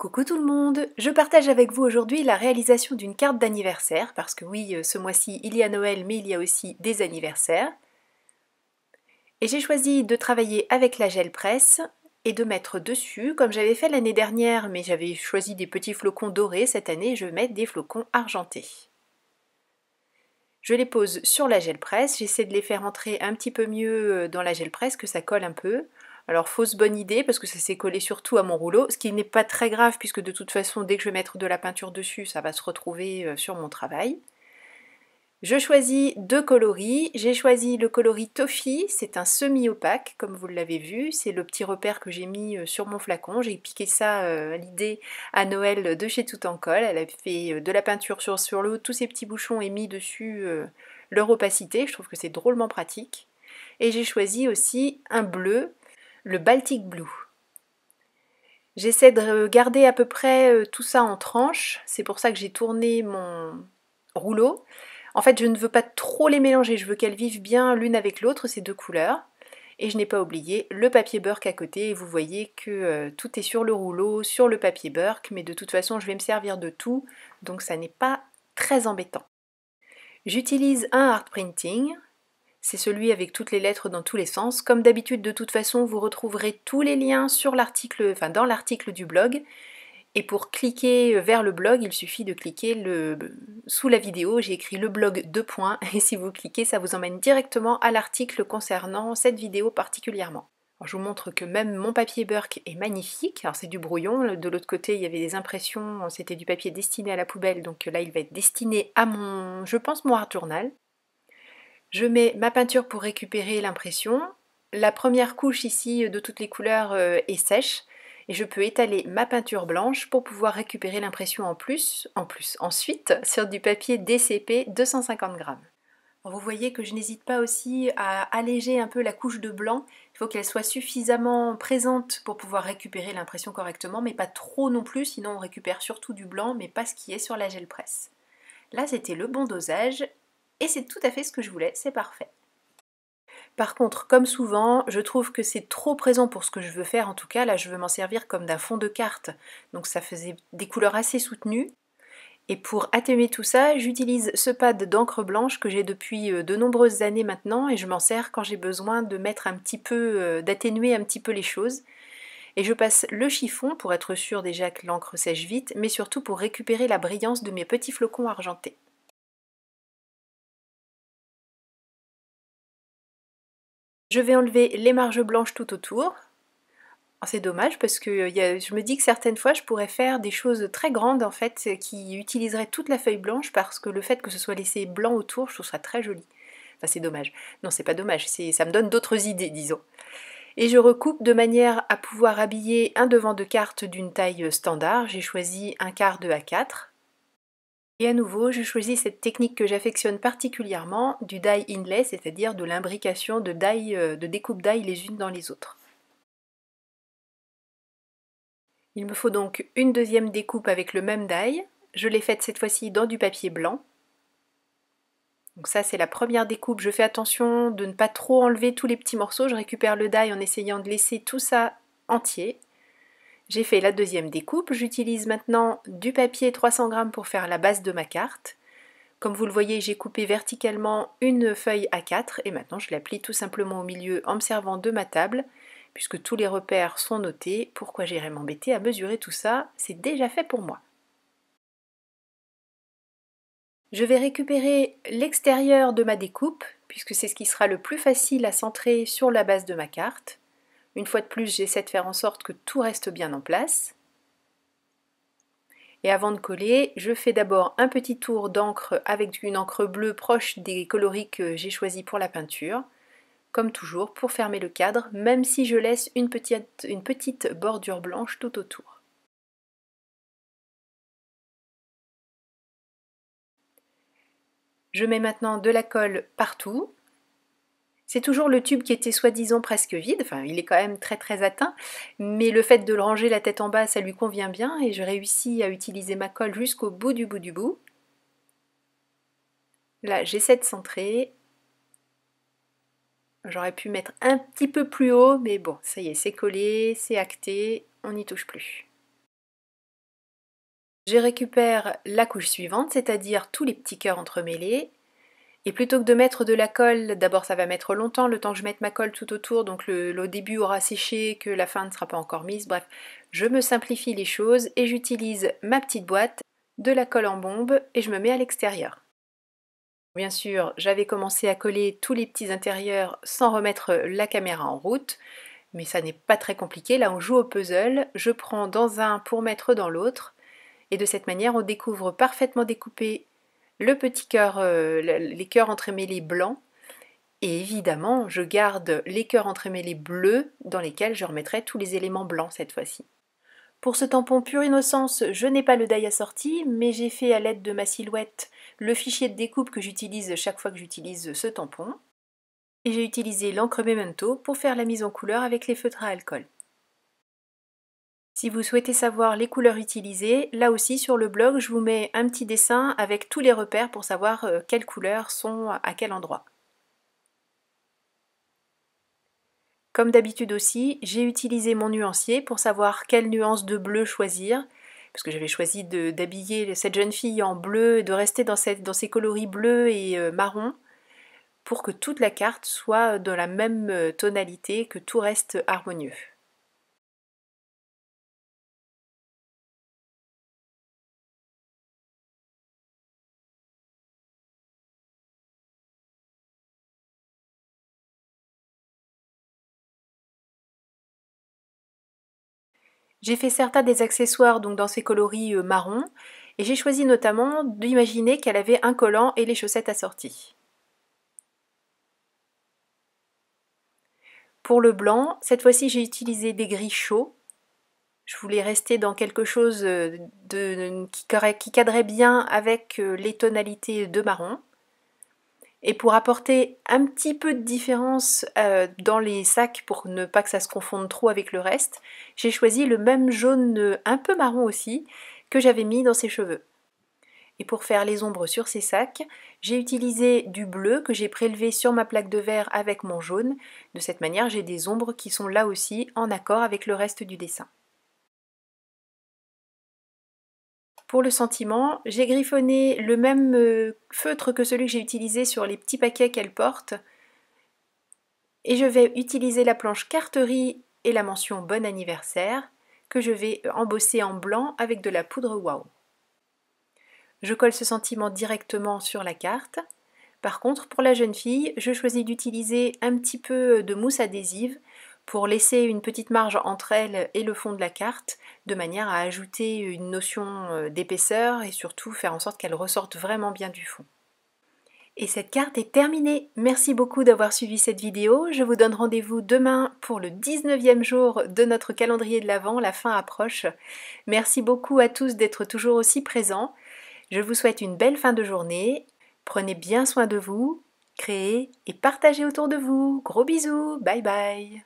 Coucou tout le monde! Je partage avec vous aujourd'hui la réalisation d'une carte d'anniversaire, parce que oui, ce mois-ci il y a Noël, mais il y a aussi des anniversaires. Et j'ai choisi de travailler avec la gel presse et de mettre dessus, comme j'avais fait l'année dernière, mais j'avais choisi des petits flocons dorés, cette année je vais mettre des flocons argentés. Je les pose sur la gel presse, j'essaie de les faire entrer un petit peu mieux dans la gel presse, que ça colle un peu. Alors fausse bonne idée parce que ça s'est collé surtout à mon rouleau, ce qui n'est pas très grave puisque de toute façon dès que je vais mettre de la peinture dessus ça va se retrouver sur mon travail. Je choisis deux coloris, j'ai choisi le coloris Toffee, c'est un semi-opaque comme vous l'avez vu, c'est le petit repère que j'ai mis sur mon flacon, j'ai piqué ça à l'idée à Noël de chez Tout en Colle, elle a fait de la peinture sur l'eau, tous ces petits bouchons et mis dessus leur opacité, je trouve que c'est drôlement pratique. Et j'ai choisi aussi un bleu, le Baltic Blue. J'essaie de garder à peu près tout ça en tranches, c'est pour ça que j'ai tourné mon rouleau. En fait, je ne veux pas trop les mélanger, je veux qu'elles vivent bien l'une avec l'autre, ces deux couleurs. Et je n'ai pas oublié le papier Burke à côté, et vous voyez que tout est sur le rouleau, sur le papier Burke, mais de toute façon, je vais me servir de tout, donc ça n'est pas très embêtant. J'utilise un art printing, c'est celui avec toutes les lettres dans tous les sens. Comme d'habitude, de toute façon, vous retrouverez tous les liens sur l'article, enfin dans l'article du blog. Et pour cliquer vers le blog, il suffit de cliquer sous la vidéo, j'ai écrit le blog 2 points, et si vous cliquez, ça vous emmène directement à l'article concernant cette vidéo particulièrement. Alors, je vous montre que même mon papier Burke est magnifique, alors c'est du brouillon, de l'autre côté il y avait des impressions, c'était du papier destiné à la poubelle, donc là il va être destiné à mon, je pense, mon art journal. Je mets ma peinture pour récupérer l'impression. La première couche ici de toutes les couleurs est sèche et je peux étaler ma peinture blanche pour pouvoir récupérer l'impression ensuite sur du papier DCP 250 grammes. Vous voyez que je n'hésite pas aussi à alléger un peu la couche de blanc. Il faut qu'elle soit suffisamment présente pour pouvoir récupérer l'impression correctement, mais pas trop non plus, sinon on récupère surtout du blanc, mais pas ce qui est sur la gel presse. Là, c'était le bon dosage. Et c'est tout à fait ce que je voulais, c'est parfait. Par contre, comme souvent, je trouve que c'est trop présent pour ce que je veux faire. En tout cas, là, je veux m'en servir comme d'un fond de carte. Donc ça faisait des couleurs assez soutenues. Et pour atténuer tout ça, j'utilise ce pad d'encre blanche que j'ai depuis de nombreuses années maintenant. Et je m'en sers quand j'ai besoin de mettre un petit peu, d'atténuer un petit peu les choses. Et je passe le chiffon pour être sûr déjà que l'encre sèche vite, mais surtout pour récupérer la brillance de mes petits flocons argentés. Je vais enlever les marges blanches tout autour. C'est dommage parce que je me dis que certaines fois je pourrais faire des choses très grandes en fait qui utiliseraient toute la feuille blanche parce que le fait que ce soit laissé blanc autour, je trouve ça très joli. Enfin c'est dommage. Non c'est pas dommage, ça me donne d'autres idées disons. Et je recoupe de manière à pouvoir habiller un devant de carte d'une taille standard. J'ai choisi un quart de A4. Et à nouveau, je choisis cette technique que j'affectionne particulièrement du die inlay, c'est-à-dire de l'imbrication de de découpe die les unes dans les autres. Il me faut donc une deuxième découpe avec le même die. Je l'ai faite cette fois-ci dans du papier blanc. Donc ça c'est la première découpe, je fais attention de ne pas trop enlever tous les petits morceaux, je récupère le die en essayant de laisser tout ça entier. J'ai fait la deuxième découpe, j'utilise maintenant du papier 300 grammes pour faire la base de ma carte. Comme vous le voyez, j'ai coupé verticalement une feuille A4 et maintenant je la plie tout simplement au milieu en me servant de ma table. Puisque tous les repères sont notés, pourquoi j'irais m'embêter à mesurer tout ça? C'est déjà fait pour moi. Je vais récupérer l'extérieur de ma découpe, puisque c'est ce qui sera le plus facile à centrer sur la base de ma carte. Une fois de plus, j'essaie de faire en sorte que tout reste bien en place. Et avant de coller, je fais d'abord un petit tour d'encre avec une encre bleue proche des coloris que j'ai choisis pour la peinture. Comme toujours, pour fermer le cadre, même si je laisse une petite bordure blanche tout autour. Je mets maintenant de la colle partout. C'est toujours le tube qui était soi-disant presque vide, enfin il est quand même très atteint, mais le fait de le ranger la tête en bas, ça lui convient bien et je réussis à utiliser ma colle jusqu'au bout du bout du bout. Là, j'essaie de centrer. J'aurais pu mettre un petit peu plus haut, mais bon, ça y est, c'est collé, c'est acté, on n'y touche plus. Je récupère la couche suivante, c'est-à-dire tous les petits cœurs entremêlés. Et plutôt que de mettre de la colle, d'abord ça va mettre longtemps, le temps que je mette ma colle tout autour, donc le début aura séché, que la fin ne sera pas encore mise, bref, je me simplifie les choses et j'utilise ma petite boîte, de la colle en bombe et je me mets à l'extérieur. Bien sûr, j'avais commencé à coller tous les petits intérieurs sans remettre la caméra en route, mais ça n'est pas très compliqué, là on joue au puzzle, je prends dans un pour mettre dans l'autre, et de cette manière on découvre parfaitement découpé le petit cœur, les cœurs entremêlés blancs, et évidemment je garde les cœurs entremêlés bleus dans lesquels je remettrai tous les éléments blancs cette fois-ci. Pour ce tampon pure innocence, je n'ai pas le die assorti, mais j'ai fait à l'aide de ma silhouette le fichier de découpe que j'utilise chaque fois que j'utilise ce tampon. Et j'ai utilisé l'encre Memento pour faire la mise en couleur avec les feutres à alcool. Si vous souhaitez savoir les couleurs utilisées, là aussi sur le blog je vous mets un petit dessin avec tous les repères pour savoir quelles couleurs sont à quel endroit. Comme d'habitude aussi, j'ai utilisé mon nuancier pour savoir quelle nuance de bleu choisir, parce que j'avais choisi d'habiller cette jeune fille en bleu et de rester dans ces coloris bleus et marron, pour que toute la carte soit de la même tonalité, que tout reste harmonieux. J'ai fait certains des accessoires donc dans ces coloris marron, et j'ai choisi notamment d'imaginer qu'elle avait un collant et les chaussettes assorties. Pour le blanc, cette fois-ci j'ai utilisé des gris chauds. Je voulais rester dans quelque chose qui cadrait bien avec les tonalités de marron. Et pour apporter un petit peu de différence dans les sacs, pour ne pas que ça se confonde trop avec le reste, j'ai choisi le même jaune un peu marron aussi, que j'avais mis dans ses cheveux. Et pour faire les ombres sur ces sacs, j'ai utilisé du bleu que j'ai prélevé sur ma plaque de verre avec mon jaune. De cette manière, j'ai des ombres qui sont là aussi en accord avec le reste du dessin. Pour le sentiment, j'ai griffonné le même feutre que celui que j'ai utilisé sur les petits paquets qu'elle porte. Et je vais utiliser la planche carterie et la mention bon anniversaire que je vais embosser en blanc avec de la poudre wow. Je colle ce sentiment directement sur la carte. Par contre, pour la jeune fille, je choisis d'utiliser un petit peu de mousse adhésive pour laisser une petite marge entre elle et le fond de la carte, de manière à ajouter une notion d'épaisseur et surtout faire en sorte qu'elle ressorte vraiment bien du fond. Et cette carte est terminée. Merci beaucoup d'avoir suivi cette vidéo. Je vous donne rendez-vous demain pour le 19e jour de notre calendrier de l'Avent. La fin approche. Merci beaucoup à tous d'être toujours aussi présents. Je vous souhaite une belle fin de journée. Prenez bien soin de vous, créez et partagez autour de vous. Gros bisous, bye bye.